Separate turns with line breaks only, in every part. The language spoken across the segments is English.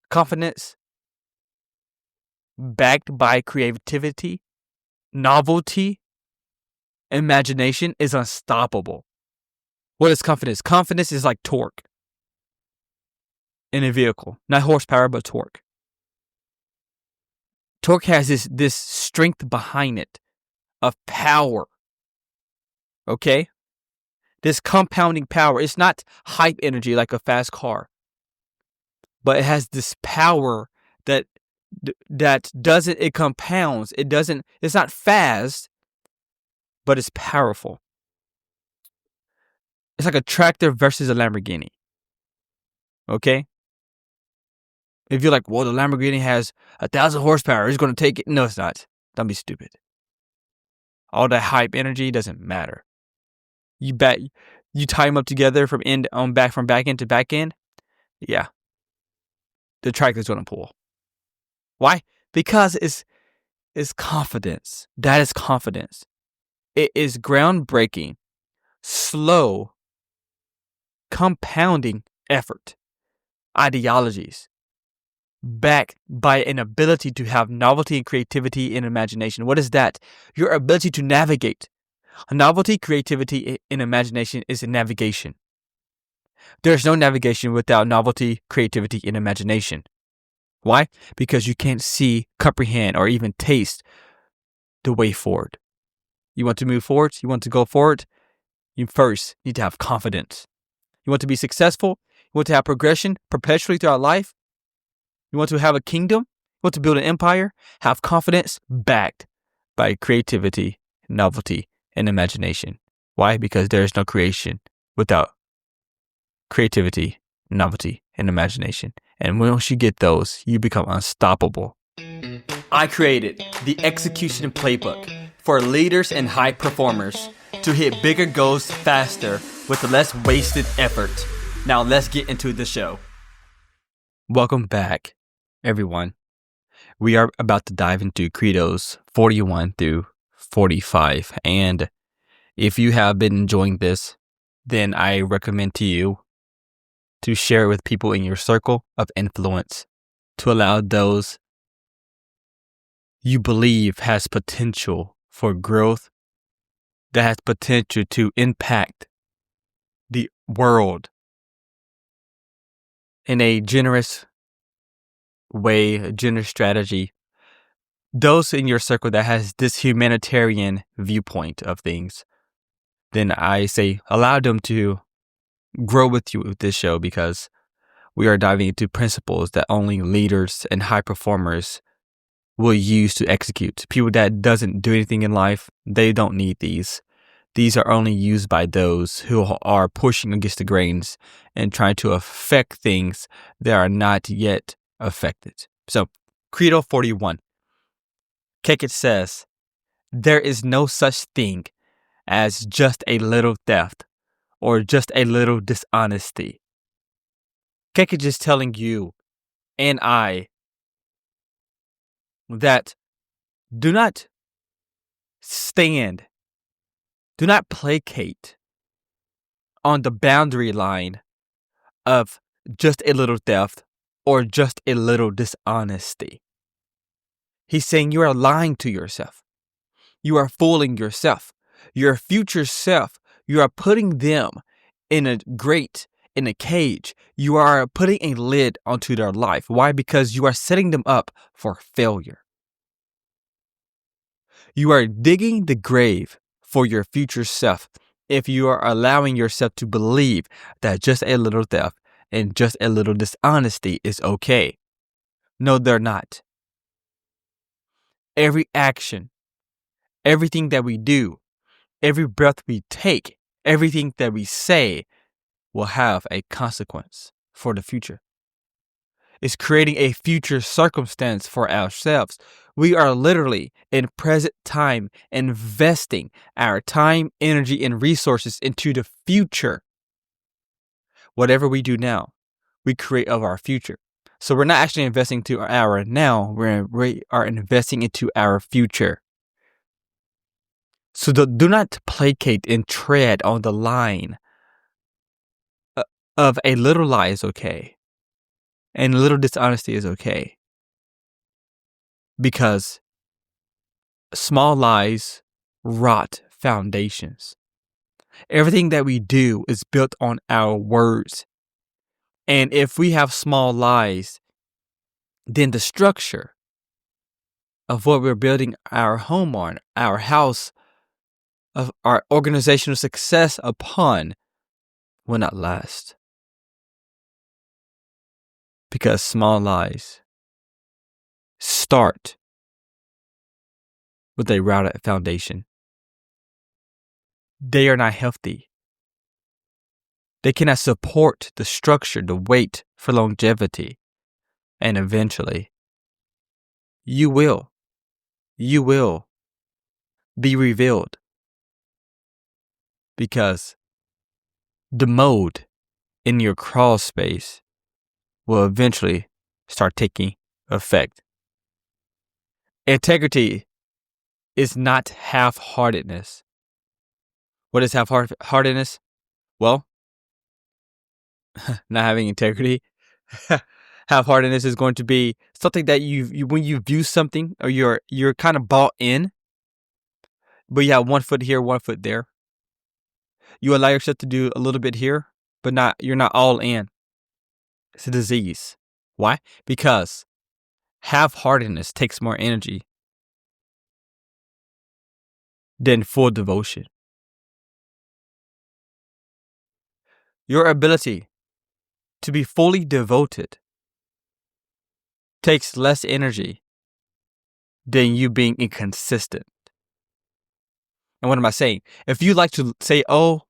Confidence backed by creativity, novelty, imagination is unstoppable. What is confidence? Confidence is like torque in a vehicle. Not horsepower, but torque. Torque has this strength behind it of power. Okay? This compounding power. It's not hype energy like a fast car. But it has this power that doesn't, it compounds. It's not fast, but it's powerful. It's like a tractor versus a Lamborghini. Okay? If you're like, well, the Lamborghini has 1,000 horsepower, it's going to take it. No, it's not. Don't be stupid. All that hype energy doesn't matter. You tie them up together from back end to back end. Yeah. The tractor's going to pull. Why? Because it's confidence. That is confidence. It is groundbreaking, slow, compounding effort, ideologies, backed by an ability to have novelty and creativity and imagination. What is that? Your ability to navigate. Novelty, creativity, and imagination is a navigation. There's no navigation without novelty, creativity, and imagination. Why? Because you can't see, comprehend, or even taste the way forward. You want to move forward? You want to go forward? You first need to have confidence. You want to be successful? You want to have progression perpetually throughout life? You want to have a kingdom? You want to build an empire? Have confidence backed by creativity, novelty, and imagination. Why? Because there is no creation without creativity, novelty, and imagination. And once you get those, you become unstoppable. I created the execution playbook for leaders and high performers to hit bigger goals faster with less wasted effort. Now let's get into the show. Welcome back, everyone. We are about to dive into Credos 41 through 45. And if you have been enjoying this, then I recommend to you to share it with people in your circle of influence, to allow those you believe has potential for growth, that has potential to impact the world in a generous way, a generous strategy. Those in your circle that has this humanitarian viewpoint of things, then I say allow them to grow with you with this show, because we are diving into principles that only leaders and high performers will use to execute. People that doesn't do anything in life, they don't need these. These are only used by those who are pushing against the grains and trying to affect things that are not yet affected. So, Credo 41. Kekit says, there is no such thing as just a little theft or just a little dishonesty. Kekit is telling you and I that do not stand, do not placate on the boundary line of just a little theft or just a little dishonesty. He's saying you are lying to yourself. You are fooling yourself. Your future self, you are putting them in a grate, in a cage. You are putting a lid onto their life. Why? Because you are setting them up for failure. You are digging the grave for your future self if you are allowing yourself to believe that just a little theft and just a little dishonesty is okay. No, they're not. Every action, everything that we do, every breath we take, everything that we say will have a consequence for the future. It's creating a future circumstance for ourselves. We are literally in present time investing our time, energy, and resources into the future. Whatever we do now, we create of our future. So we're not actually investing to our now, we are investing into our future. So do not placate and tread on the line of a little lie is okay And a little dishonesty is okay. Because small lies rot foundations. Everything that we do is built on our words. And if we have small lies, then the structure of what we're building our home on, our house, of our organizational success upon, will not last. Because small lies start with a rotted foundation. They are not healthy. They cannot support the structure, the weight for longevity. And eventually, you will be revealed. Because the mode in your crawl space will eventually start taking effect. Integrity is not half-heartedness. What is half-heartedness? Well, not having integrity. Half-heartedness is going to be something that you when you view something, or you're kind of bought in, but you have 1 foot here, 1 foot there. You allow yourself to do a little bit here, but you're not all in. It's a disease. Why? Because half-heartedness takes more energy than full devotion. Your ability to be fully devoted takes less energy than you being inconsistent. And what am I saying? If you like to say, oh,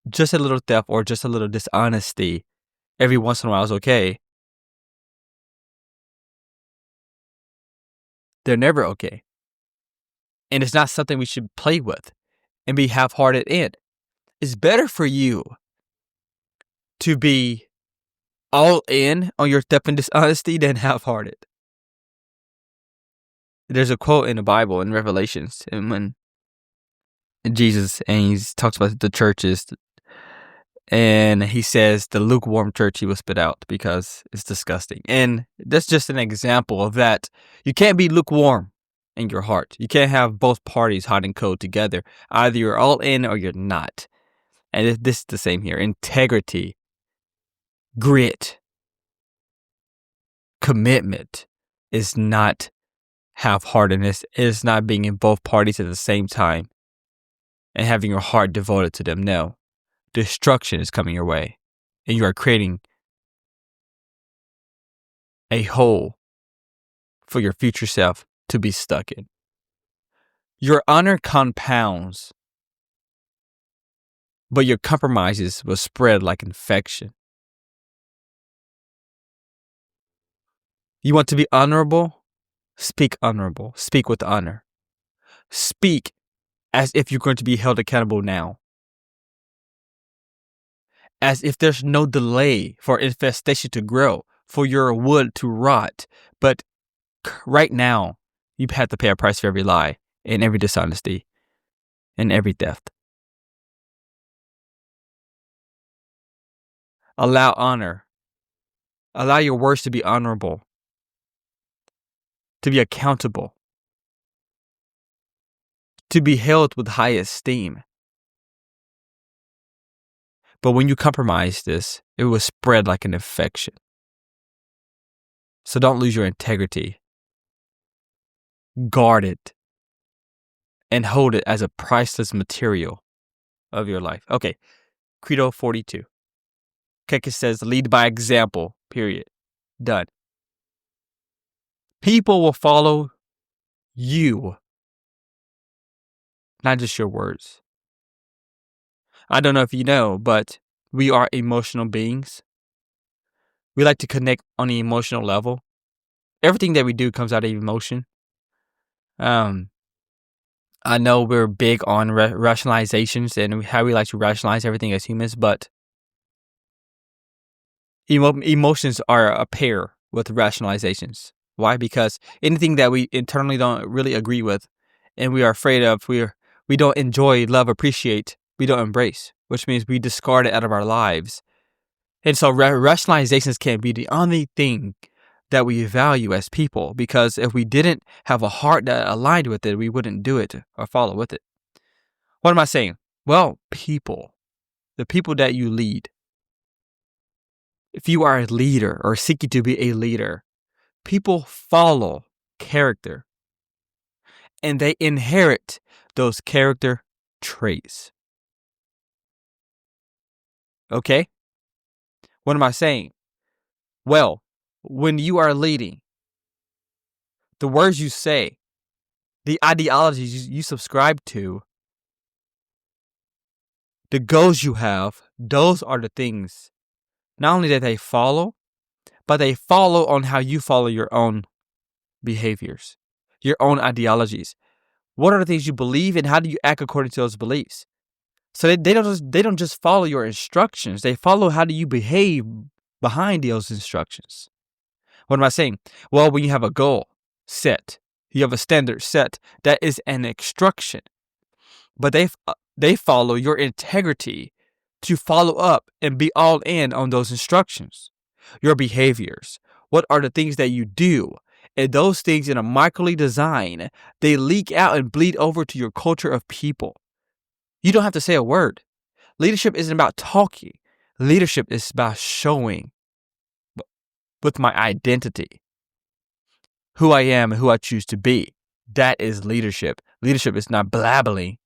just a little theft or just a little dishonesty every once in a while is okay, they're never okay. And it's not something we should play with and be half-hearted in. It's better for you to be all in on your theft and dishonesty than half-hearted. There's a quote in the Bible in Revelations, and when Jesus, and he talks about the churches, and he says the lukewarm church he will spit out because it's disgusting. And that's just an example of that. You can't be lukewarm in your heart. You can't have both parties hot and cold together. Either you're all in or you're not. And this is the same here. Integrity, grit, commitment is not half-heartedness. It is not being in both parties at the same time and having your heart devoted to them. No. Destruction is coming your way, and you are creating a hole for your future self to be stuck in. Your honor compounds, but your compromises will spread like infection. You want to be honorable? Speak honorable. Speak with honor. Speak as if you're going to be held accountable now. As if there's no delay for infestation to grow, for your wood to rot. But right now, you've had to pay a price for every lie and every dishonesty and every theft. Allow honor. Allow your words to be honorable, to be accountable, to be held with high esteem. But when you compromise this, it will spread like an infection. So don't lose your integrity. Guard it and hold it as a priceless material of your life. Okay, Credo 42. Keke says, lead by example, period. Done. People will follow you, not just your words. I don't know if you know, but we are emotional beings. We like to connect on the emotional level. Everything that we do comes out of emotion. I know we're big on rationalizations and how we like to rationalize everything as humans, but emotions are a pair with rationalizations. Why? Because anything that we internally don't really agree with and we are afraid of, we don't enjoy, love, appreciate, we don't embrace, which means we discard it out of our lives. And so rationalizations can be the only thing that we value as people, because if we didn't have a heart that aligned with it, we wouldn't do it or follow with it. What am I saying? Well, people, the people that you lead. If you are a leader or seeking to be a leader, people follow character and they inherit those character traits. Okay? What am I saying? Well, when you are leading, the words you say, the ideologies you subscribe to, the goals you have, those are the things not only that they follow, but they follow on how you follow your own behaviors, your own ideologies. What are the things you believe and how do you act according to those beliefs? So they don't just follow your instructions. They follow how do you behave behind those instructions. What am I saying? Well, when you have a goal set, you have a standard set, that is an instruction. But they follow your integrity to follow up and be all in on those instructions. Your behaviors. What are the things that you do? And those things in a microly design, they leak out and bleed over to your culture of people. You don't have to say a word. Leadership isn't about talking. Leadership is about showing with my identity who I am and who I choose to be. That is leadership. Leadership is not blabbling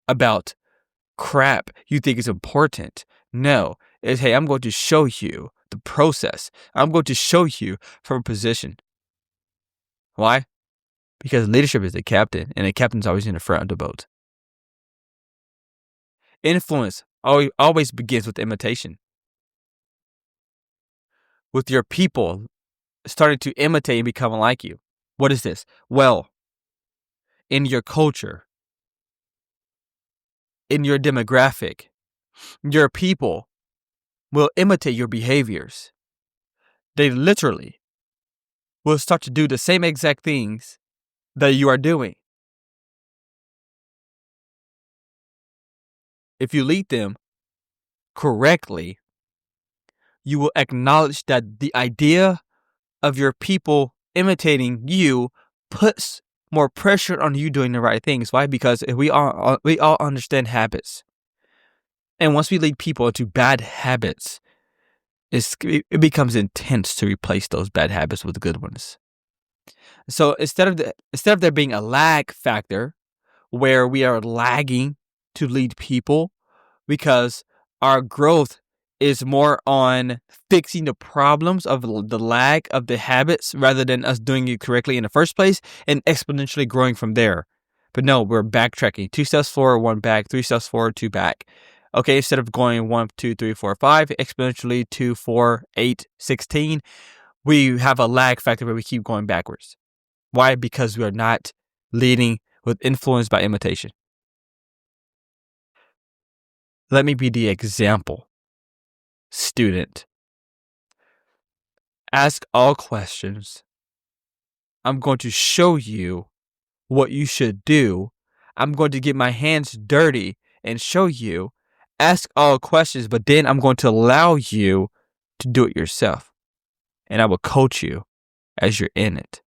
about crap you think is important. No, it's, hey, I'm going to show you the process. I'm going to show you from a position. Why? Because leadership is the captain, and the captain's always in the front of the boat. Influence always begins with imitation. With your people starting to imitate and become like you. What is this? Well, in your culture, in your demographic, your people will imitate your behaviors. They literally will start to do the same exact things that you are doing. If you lead them correctly, you will acknowledge that the idea of your people imitating you puts more pressure on you doing the right things. Why? Because we all understand habits. And once we lead people into bad habits, it becomes intense to replace those bad habits with good ones. So instead of there being a lag factor where we are lagging to lead people because our growth is more on fixing the problems of the lag of the habits rather than us doing it correctly in the first place and exponentially growing from there. But no, we're backtracking. 2 steps forward, 1 back, 3 steps forward, 2 back. Okay, instead of going 1, 2, 3, 4, 5, exponentially 2, 4, 8, 16, we have a lag factor where we keep going backwards. Why? Because we are not leading with influence by imitation. Let me be the example. Student. Ask all questions. I'm going to show you what you should do. I'm going to get my hands dirty and show you. Ask all questions, but then I'm going to allow you to do it yourself. And I will coach you as you're in it,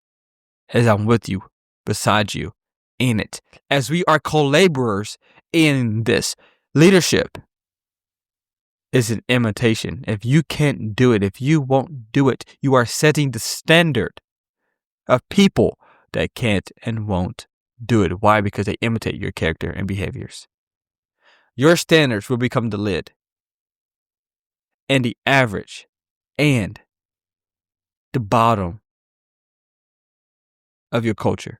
as I'm with you, beside you, in it, as we are co-laborers in this. Leadership is an imitation. If you can't do it, if you won't do it, you are setting the standard of people that can't and won't do it. Why? Because they imitate your character and behaviors. Your standards will become the lid and the average and the bottom of your culture.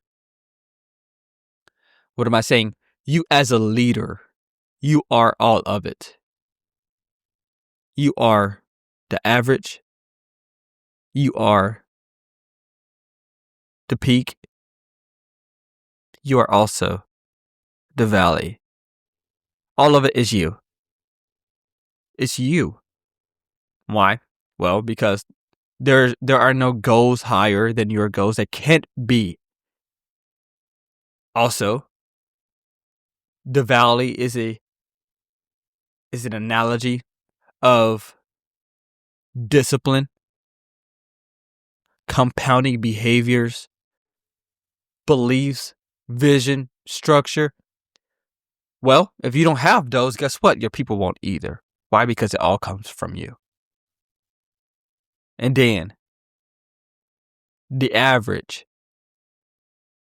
What am I saying? You as a leader, you are all of it. You are the average. You are the peak. You are also the valley. All of it is you. It's you. Why? Well, because there are no goals higher than your goals. That can't be. Also, the valley is an analogy of discipline, compounding behaviors, beliefs, vision, structure. Well, if you don't have those, guess what? Your people won't either. Why? Because it all comes from you. And then, the average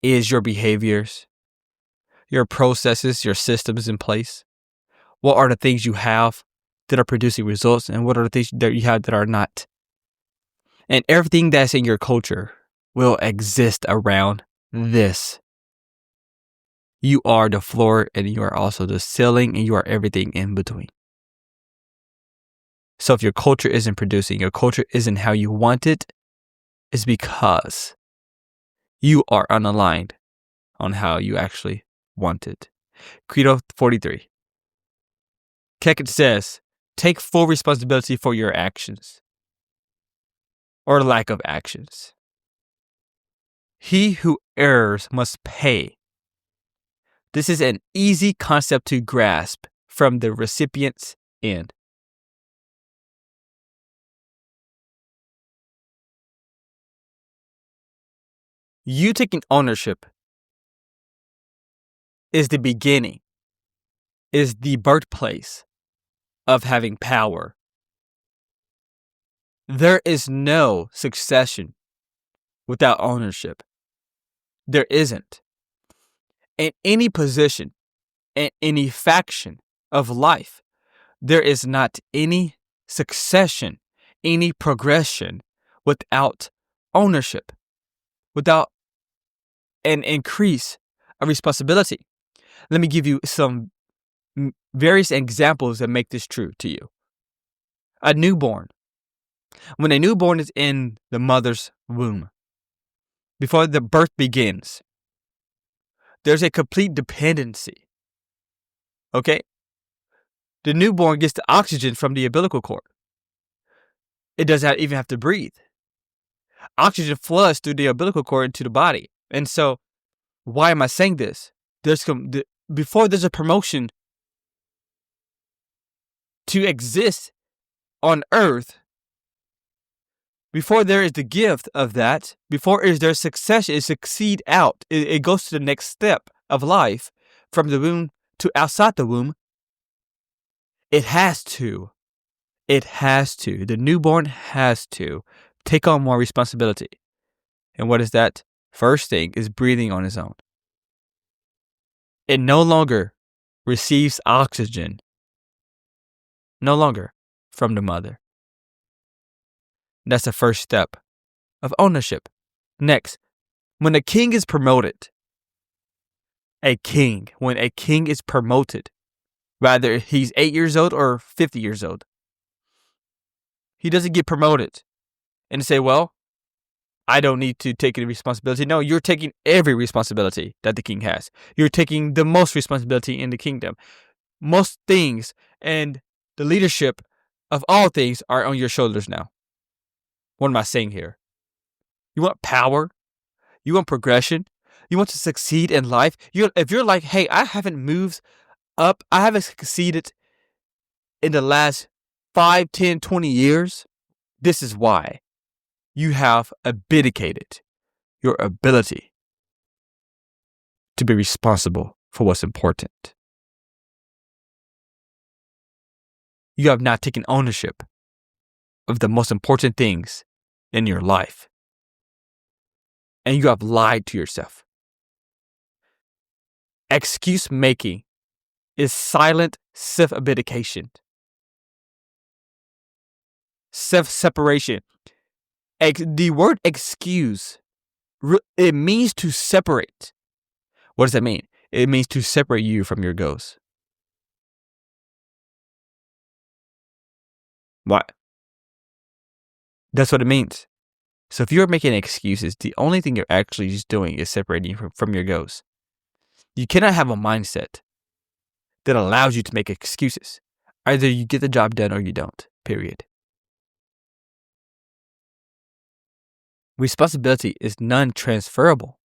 is your behaviors, your processes, your systems in place. What are the things you have that are producing results, and what are the things that you have that are not? And everything that's in your culture will exist around this. You are the floor, and you are also the ceiling, and you are everything in between. So if your culture isn't producing, your culture isn't how you want it, it's because you are unaligned on how you actually want it. Credo 43. Keket says, take full responsibility for your actions or lack of actions. He who errs must pay. This is an easy concept to grasp from the recipient's end. You taking ownership is the beginning, is the birthplace of having power. There is no succession without ownership. There isn't. In any position, in any faction of life, there is not any succession, any progression without ownership, without an increase of responsibility. Let me give you some various examples that make this true to you. A newborn. When a newborn is in the mother's womb, before the birth begins, there's a complete dependency. Okay? The newborn gets the oxygen from the umbilical cord. It doesn't even have to breathe. Oxygen floods through the umbilical cord into the body. And so, why am I saying this? Before there's a promotion to exist on earth, before there is the gift of that, before is there succession, it succeed out. It goes to the next step of life from the womb to outside the womb. It has to. The newborn has to take on more responsibility. And what is that? First thing is breathing on its own. It no longer receives oxygen. No longer from the mother. That's the first step of ownership. Next, when a king is promoted, when a king is promoted, whether he's 8 years old or 50 years old, he doesn't get promoted and say, well, I don't need to take any responsibility. No, you're taking every responsibility that the king has. You're taking the most responsibility in the kingdom. Most things and the leadership of all things are on your shoulders now. What am I saying here? You want power? You want progression? You want to succeed in life? If you're like, hey, I haven't moved up, I haven't succeeded in the last 5, 10, 20 years, this is why. You have abdicated your ability to be responsible for what's important. You have not taken ownership of the most important things in your life. And you have lied to yourself. Excuse making is silent self-abdication. Self-separation. The word excuse, it means to separate. What does that mean? It means to separate you from your goals. Why? That's what it means. So if you're making excuses, the only thing you're actually just doing is separating you from your goals. You cannot have a mindset that allows you to make excuses. Either you get the job done or you don't, period. Responsibility is non-transferable.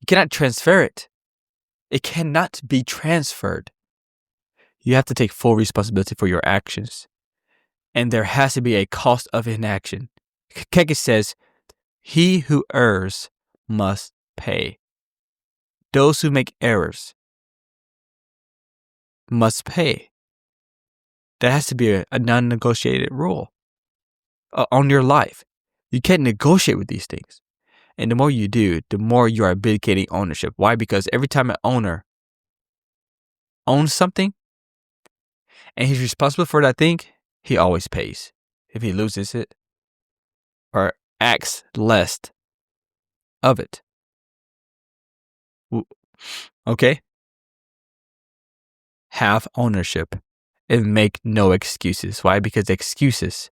You cannot transfer it. It cannot be transferred. You have to take full responsibility for your actions. And there has to be a cost of inaction. Keke says, he who errs must pay. Those who make errors must pay. That has to be a non-negotiated rule on your life. You can't negotiate with these things. And the more you do, the more you are abdicating ownership. Why? Because every time an owner owns something and he's responsible for that thing, he always pays. If he loses it or acts less of it. Okay? Have ownership and make no excuses. Why? Because excuses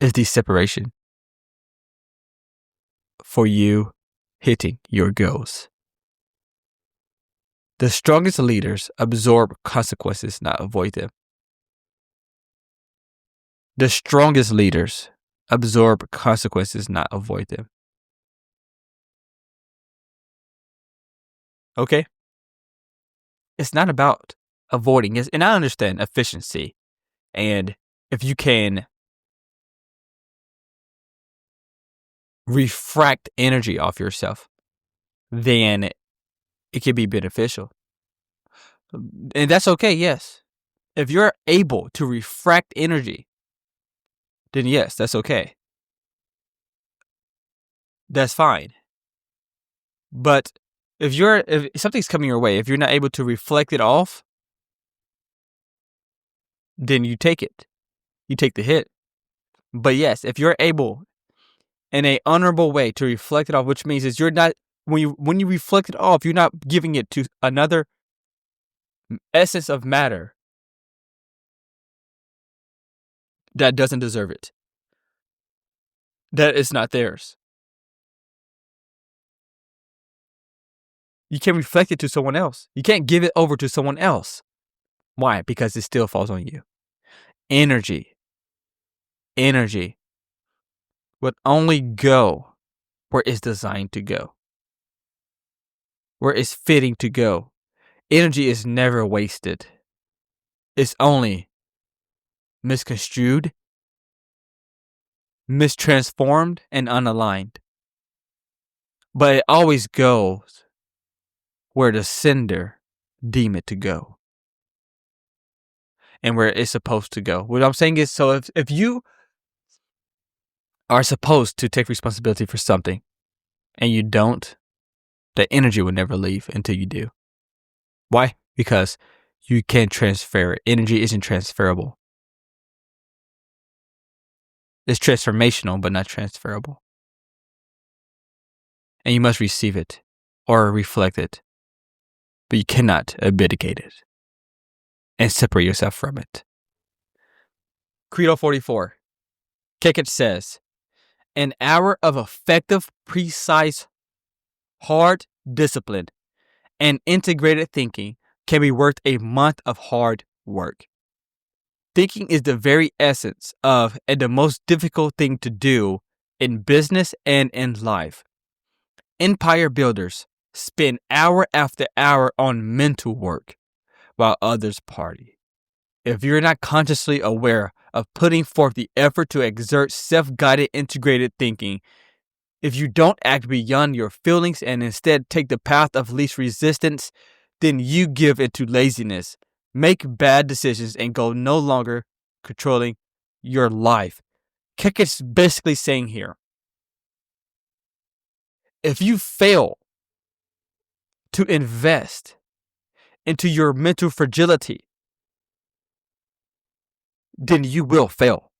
is the separation for you hitting your goals. The strongest leaders absorb consequences, not avoid them. The strongest leaders absorb consequences, not avoid them. Okay? It's not about avoiding it. And I understand efficiency. And if you can refract energy off yourself, then it can be beneficial. And that's okay, yes. If you're able to refract energy, then yes, that's okay. That's fine. But if something's coming your way, if you're not able to reflect it off, then you take it. You take the hit. But yes, if you're able in a honorable way to reflect it off, which means is you're not when you reflect it off, you're not giving it to another essence of matter that doesn't deserve it. That is not theirs. You can't reflect it to someone else. You can't give it over to someone else. Why? Because it still falls on you. Energy would only go where it's designed to go, where it's fitting to go. Energy is never wasted. It's only misconstrued, mistransformed, and unaligned. But it always goes where the sender deem it to go and where it's supposed to go. What I'm saying is, so if you are supposed to take responsibility for something and you don't, the energy will never leave until you do. Why? Because you can't transfer it. Energy isn't transferable. It's transformational, but not transferable. And you must receive it or reflect it. But you cannot abdicate it and separate yourself from it. Credo 44. Keke says, an hour of effective, precise, hard discipline and integrated thinking can be worth a month of hard work. Thinking is the very essence of and the most difficult thing to do in business and in life. Empire builders spend hour after hour on mental work while others party. If you're not consciously aware of putting forth the effort to exert self-guided integrated thinking, if you don't act beyond your feelings and instead take the path of least resistance, then you give into laziness, make bad decisions, and go no longer controlling your life. Keke's basically saying here, if you fail to invest into your mental fragility, then you will fail.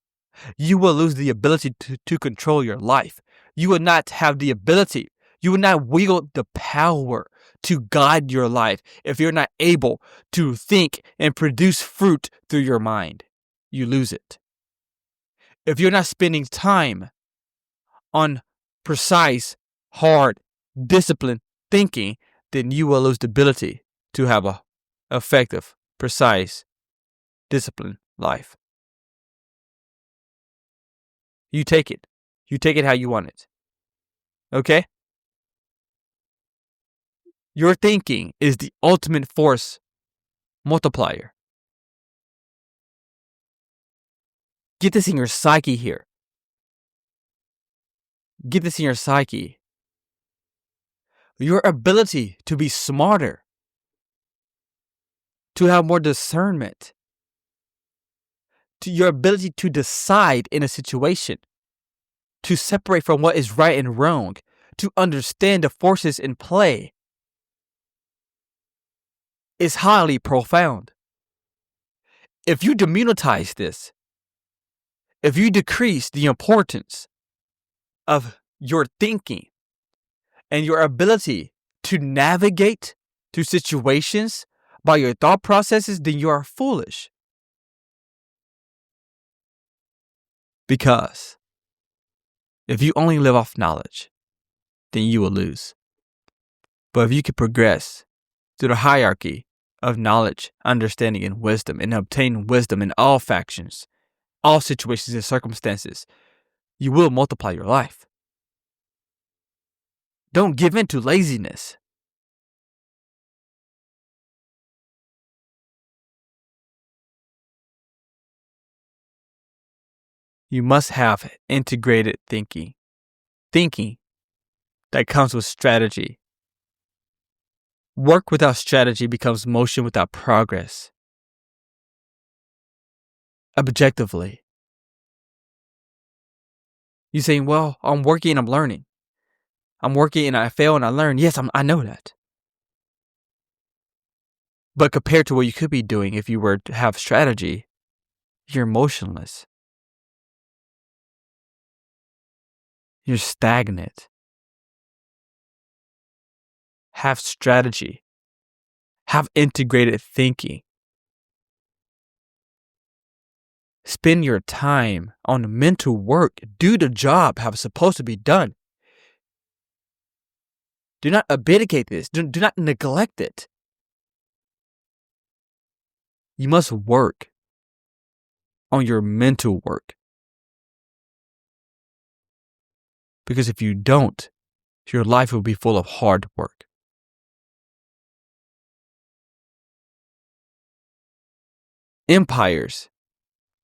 You will lose the ability to control your life. You will not have the ability. You will not wield the power to guide your life if you're not able to think and produce fruit through your mind. You lose it. If you're not spending time on precise, hard, disciplined thinking, then you will lose the ability to have a effective, precise, disciplined life. You take it. You take it how you want it. Okay? Your thinking is the ultimate force multiplier. Get this in your psyche here. Get this in your psyche. Your ability to be smarter, to have more discernment, to your ability to decide in a situation, to separate from what is right and wrong, to understand the forces in play is highly profound. If you demonetize this, if you decrease the importance of your thinking and your ability to navigate through situations by your thought processes, then you are foolish. Because if you only live off knowledge, then you will lose. But if you can progress through the hierarchy of knowledge, understanding, and wisdom, and obtain wisdom in all factions, all situations and circumstances, you will multiply your life. Don't give in to laziness. You must have integrated thinking. Thinking that comes with strategy. Work without strategy becomes motion without progress. Objectively. You're saying, well, I'm working and I'm learning. I'm working and I fail and I learn. Yes, I know that. But compared to what you could be doing if you were to have strategy, you're motionless. You're stagnant. Have strategy. Have integrated thinking. Spend your time on mental work. Do the job how it's supposed to be done. Do not abdicate this. Do not neglect it. You must work on your mental work. Because if you don't, your life will be full of hard work. Empires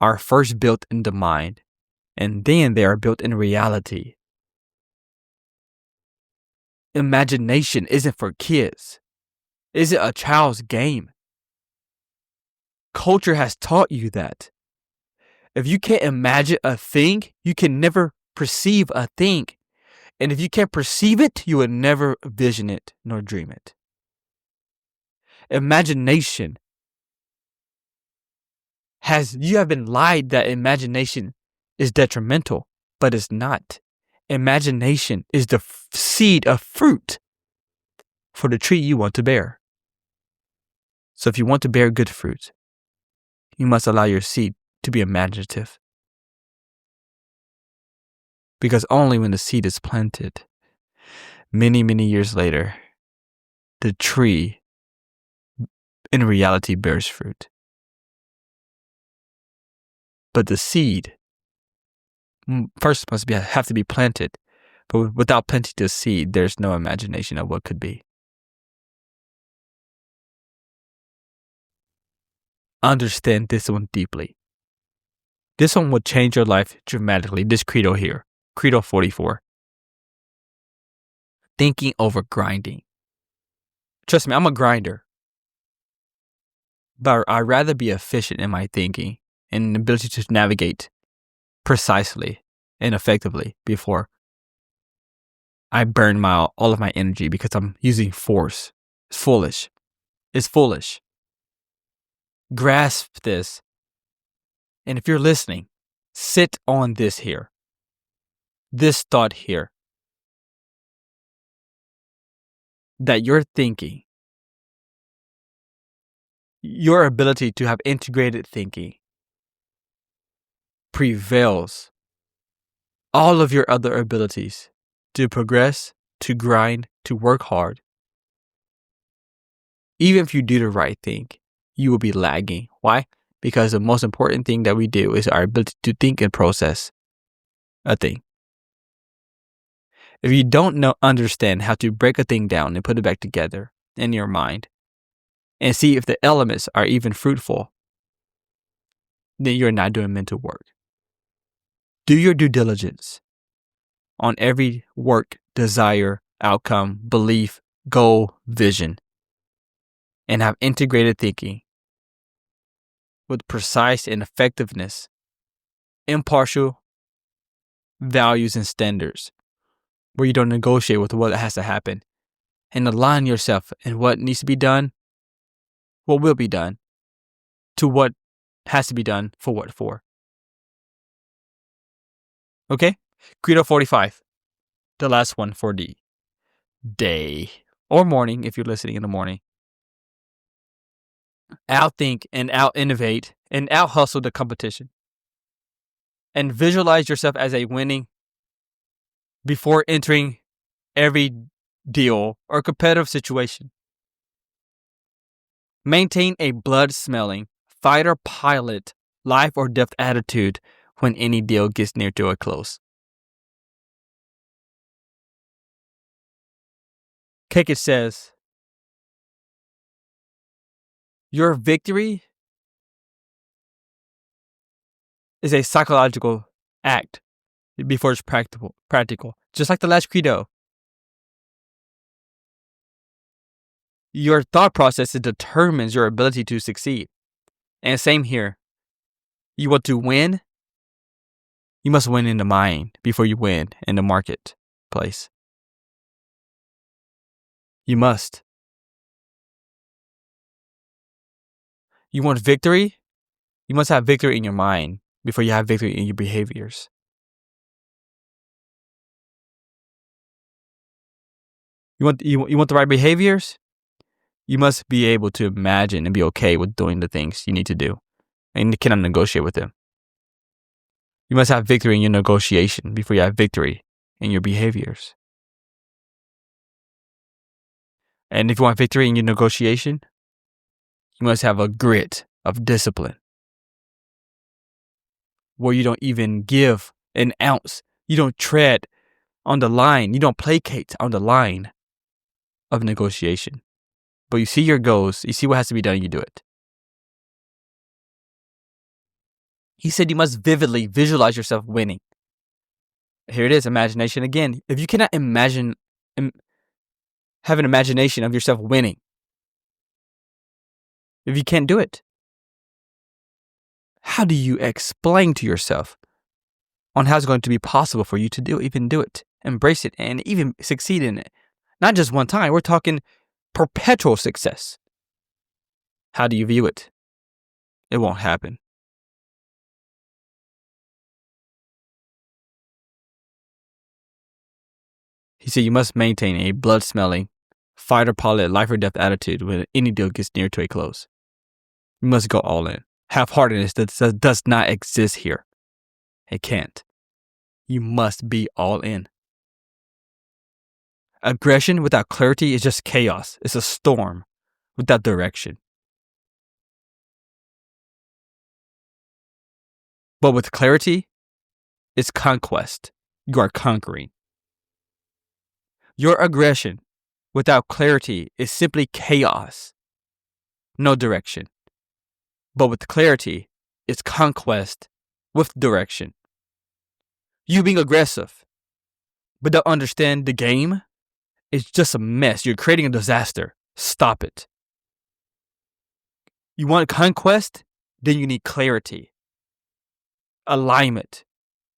are first built in the mind, and then they are built in reality. Imagination isn't for kids. It isn't a child's game. Culture has taught you that. If you can't imagine a thing, you can never perceive a thing. And if you can't perceive it, you will never vision it nor dream it. Imagination you have been lied that imagination is detrimental, but it's not. Imagination is the seed of fruit for the tree you want to bear. So if you want to bear good fruit, you must allow your seed to be imaginative. Because only when the seed is planted, many, many years later, the tree in reality bears fruit. But the seed first must have to be planted. But without planting the seed, there's no imagination of what could be. Understand this one deeply. This one will change your life dramatically. This credo here, Credo 44. Thinking over grinding. Trust me, I'm a grinder. But I'd rather be efficient in my thinking and the ability to navigate precisely and effectively before I burn all of my energy because I'm using force. It's foolish. It's foolish. Grasp this. And if you're listening, sit on this here. This thought here. That your thinking, your ability to have integrated thinking prevails all of your other abilities to progress, to grind, to work hard. Even if you do the right thing, you will be lagging. Why? Because the most important thing that we do is our ability to think and process a thing. If you don't understand how to break a thing down and put it back together in your mind and see if the elements are even fruitful, then you're not doing mental work. Do your due diligence on every work, desire, outcome, belief, goal, vision, and have integrated thinking with precise and effectiveness, impartial values and standards, where you don't negotiate with what has to happen, and align yourself in what needs to be done, what will be done, to what has to be done for what for. Okay? Credo 45. The last one for the day or morning if you're listening in the morning. Outthink and out-innovate and out-hustle the competition. And visualize yourself as a winning before entering every deal or competitive situation. Maintain a blood-smelling, fighter pilot, life or death attitude when any deal gets near to a close. Kekich says, your victory is a psychological act before it's practical. Just like the last credo. Your thought process determines your ability to succeed. And same here. You want to win? You must win in the mind before you win in the marketplace. You must. You want victory? You must have victory in your mind before you have victory in your behaviors. You want the right behaviors? You must be able to imagine and be okay with doing the things you need to do. And you cannot negotiate with them. You must have victory in your negotiation before you have victory in your behaviors. And if you want victory in your negotiation, you must have a grit of discipline where you don't even give an ounce. You don't tread on the line. You don't placate on the line of negotiation. But you see your goals. You see what has to be done. You do it. He said you must vividly visualize yourself winning. Here it is, imagination again. If you cannot have an imagination of yourself winning, if you can't do it, how do you explain to yourself on how it's going to be possible for you to do it, embrace it, and even succeed in it? Not just one time. We're talking perpetual success. How do you view it? It won't happen. He said you must maintain a blood-smelling, fight or pilot, life or death attitude when any deal gets near to a close. You must go all in. Half-heartedness does not exist here. It can't. You must be all in. Aggression without clarity is just chaos. It's a storm without direction. But with clarity, it's conquest. You are conquering. Your aggression without clarity is simply chaos. No direction. But with clarity, it's conquest with direction. You being aggressive, but don't understand the game, it's just a mess. You're creating a disaster. Stop it. You want conquest? Then you need clarity, alignment,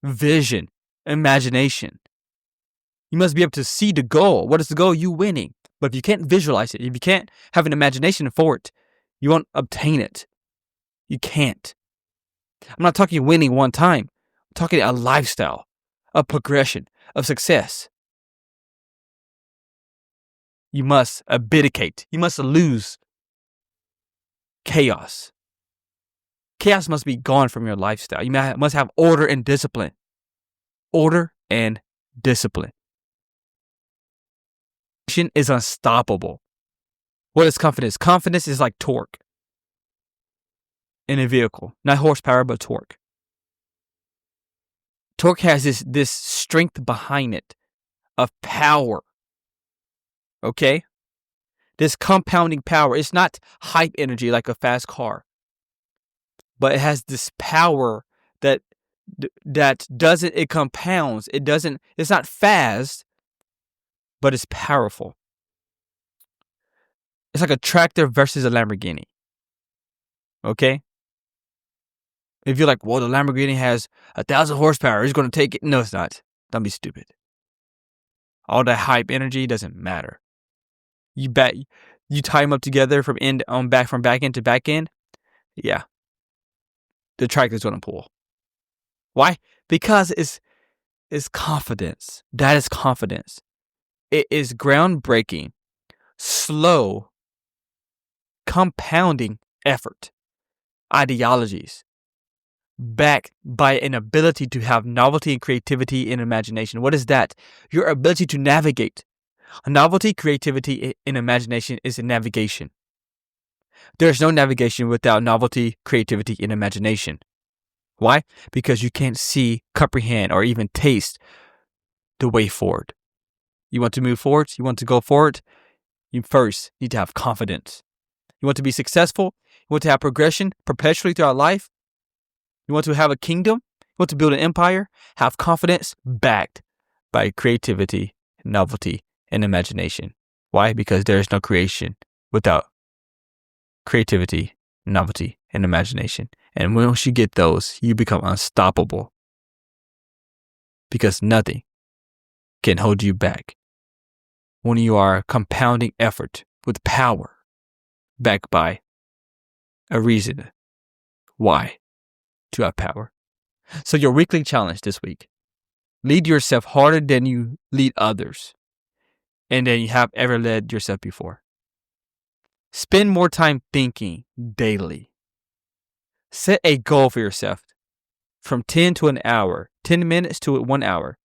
vision, imagination. You must be able to see the goal. What is the goal? You winning. But if you can't visualize it, if you can't have an imagination for it, you won't obtain it. You can't. I'm not talking winning one time. I'm talking a lifestyle, a progression, of success. You must abdicate. You must lose chaos. Chaos must be gone from your lifestyle. You must have order and discipline. Order and discipline. Is unstoppable. What is confidence? Confidence is like torque in a vehicle. Not horsepower, but torque. Torque has this strength behind it of power. Okay? This compounding power. It's not hype energy like a fast car. But it has this power that it compounds. It's not fast, but it's powerful. It's like a tractor versus a Lamborghini. Okay? If you're like, well, the Lamborghini has 1,000 horsepower, it's going to take it. No, it's not. Don't be stupid. All that hype energy doesn't matter. You tie them up together from back end to back end. Yeah. The tractor's going to pull. Why? Because it's confidence. That is confidence. It is groundbreaking, slow, compounding effort, ideologies, backed by an ability to have novelty and creativity and imagination. What is that? Your ability to navigate. Novelty, creativity, and imagination is a navigation. There's no navigation without novelty, creativity, and imagination. Why? Because you can't see, comprehend, or even taste the way forward. You want to move forward? You want to go forward? You first need to have confidence. You want to be successful? You want to have progression perpetually throughout life? You want to have a kingdom? You want to build an empire? Have confidence backed by creativity, novelty, and imagination. Why? Because there is no creation without creativity, novelty, and imagination. And once you get those, you become unstoppable. Because nothing can hold you back when you are compounding effort with power backed by a reason why to have power. So your weekly challenge this week: lead yourself harder than you lead others and than you have ever led yourself before. Spend more time thinking daily. Set a goal for yourself from 10 to an hour, 10 minutes to 1 hour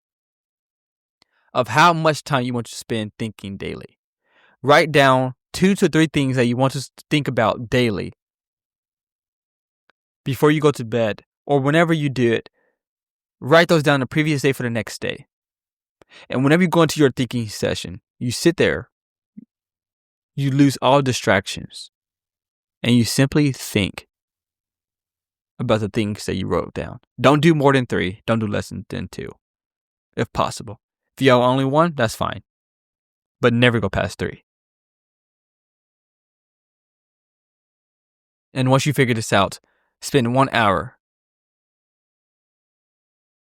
of how much time you want to spend thinking daily. Write down 2 to 3 things that you want to think about daily before you go to bed or whenever you do it. Write those down the previous day for the next day. And whenever you go into your thinking session, you sit there, you lose all distractions, and you simply think about the things that you wrote down. Don't do more than 3. Don't do less than 2, if possible. If you have only 1, that's fine. But never go past 3. And once you figure this out, spend 1 hour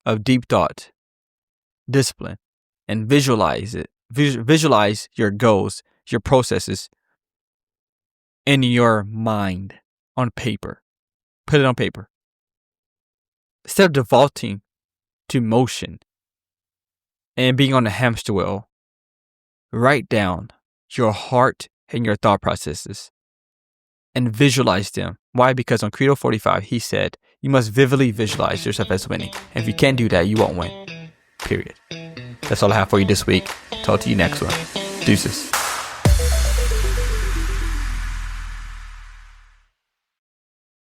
of deep thought, discipline, and visualize it. Visualize your goals, your processes in your mind on paper. Put it on paper. Instead of defaulting to motion and being on the hamster wheel, write down your heart and your thought processes and visualize them. Why? Because on Credo 45, he said, you must vividly visualize yourself as winning. And if you can't do that, you won't win. Period. That's all I have for you this week. Talk to you next one. Deuces.